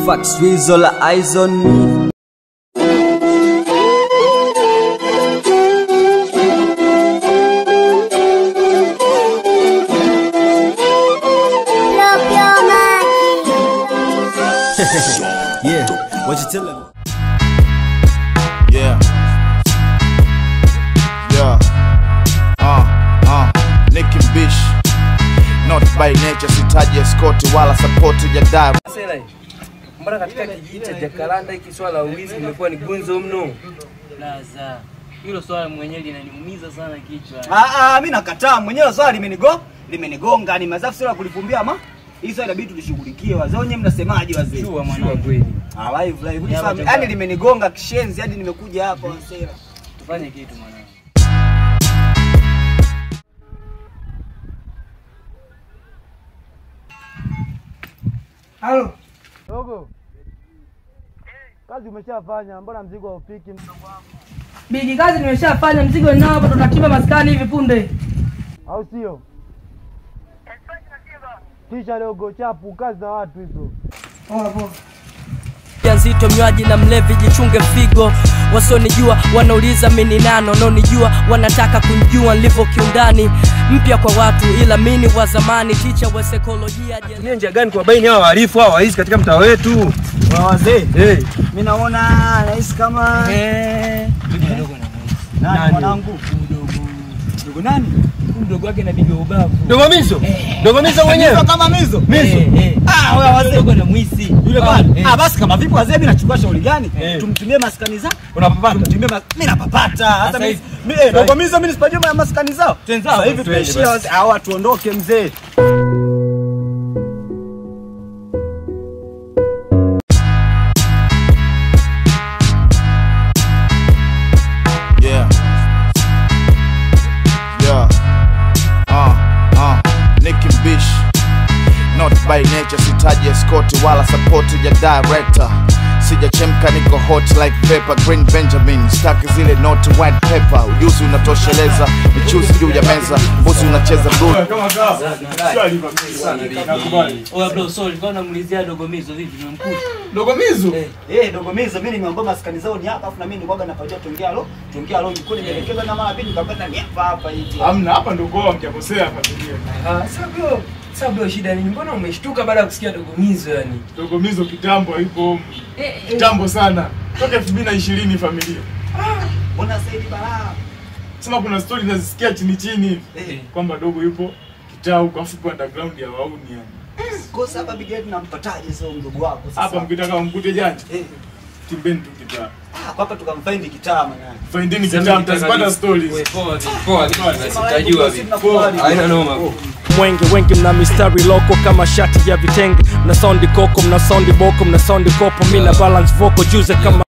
Fax Weasel eyes on me. Yeah, what you tell him? Yeah. Nicki Bish. Not by nature, sitaji escort wala support ya dive. Mbona katika kijiji cha Jacaranda hiki swala uwizi limekuwa ni gunzo mno? Laza. Hilo swala mwenyewe linaniumiza sana kichwa. Mimi nakataa mwenyewe swala limenigonga ni mazafu sio kulipumbia ama. Hii swala inabidi tulishughulikie wazee wenyewe mnasemaje wazee? Chua mwanangu kweli. Live. Yaani limenigonga kishenzi hadi nimekuja hapa wazee. Tufanye kitu mwanangu. Halo. Dogo. Kazi umeshafanya, mbona mzigo haufiki mdogo wangu? Bigi, kazi nimeshafanya, mzigo ninao hapa, tunatiba maskani hivi punde. Au sio? Kisha dogo chapu kazi na watu hizo. Poa. Nzito mnywaji na mlevi jichunge figo. Wasonijua wanauliza mimi ni nani, wanaonijua wanataka kunijua nilivyo kiundani. Mpya kwa watu ila mimi wa zamani, teacher wa psychology. Ni njia gani kwa baini hawa wahalifu hawa waizi katika mtaa wetu? Wazee. Mimi naona nahisi kama Dogo na nani mwanangu? Dogo nani? mdogo wake na bibi ubavu. Dogo Mizo? Dogo Mizo mwenyewe? Kama Mizo? Wewe wazee dogo na mwisi. Yule bwana. Basi kama vipi wazee mimi nachukua shauri gani? Tumtumie maskani zao. Unapapata? Tumtumie mimi napapata. Hata mimi Dogo Mizo mimi nisipajue maskani zao. Sasa hivi tumeishia wazee. Hawa tuondoke mzee. Nicki Bish. Not by nature, sitaji escort wala support ya director. Sijachemka niko hot like pepper. Green Benjamin, staki zile not white pepper. Ujuzi unatosheleza, michuzi juu ya meza. Mbuzi unacheza blue. Oya bro, sorry, kwa namuulizia Dogo Mizo vipi nimemkuta? Dogo Mizo? Dogo Mizo mimi nimeomba maskani zao ni hapa, afu na mimi nilikuwa napajua tuongea lo jikoni nielekeza na mara pili nikapata ni hapa hivi. Hamna, hapa ndio kwao mkikosea hapa ndio. Sababu shida ni mbona umeshtuka baada ya kusikia Dogo Mizo yani? Dogo Mizo kitambo ipo. Kitambo sana. Toka 2020 familia. Mbona Saidi balaa? Sema kuna story nazisikia chini kwamba Dogo yupo kitaa huko afu underground ya wauni yani. Kosa hapa big head nampataje sio mdogo wako sasa? Hapa mkitaka mkute janja. Timbeni tu kitaa. Hapa tukamfind kitaa maana. Findeni kitaa mtazipata stories. Poa, sitajua vipi. Haina noma. Wengi mna mistari loko kama shati ya vitenge. Mna sound koko, mna sound boko, mna sound kopo, mimi na balance vocal juice kama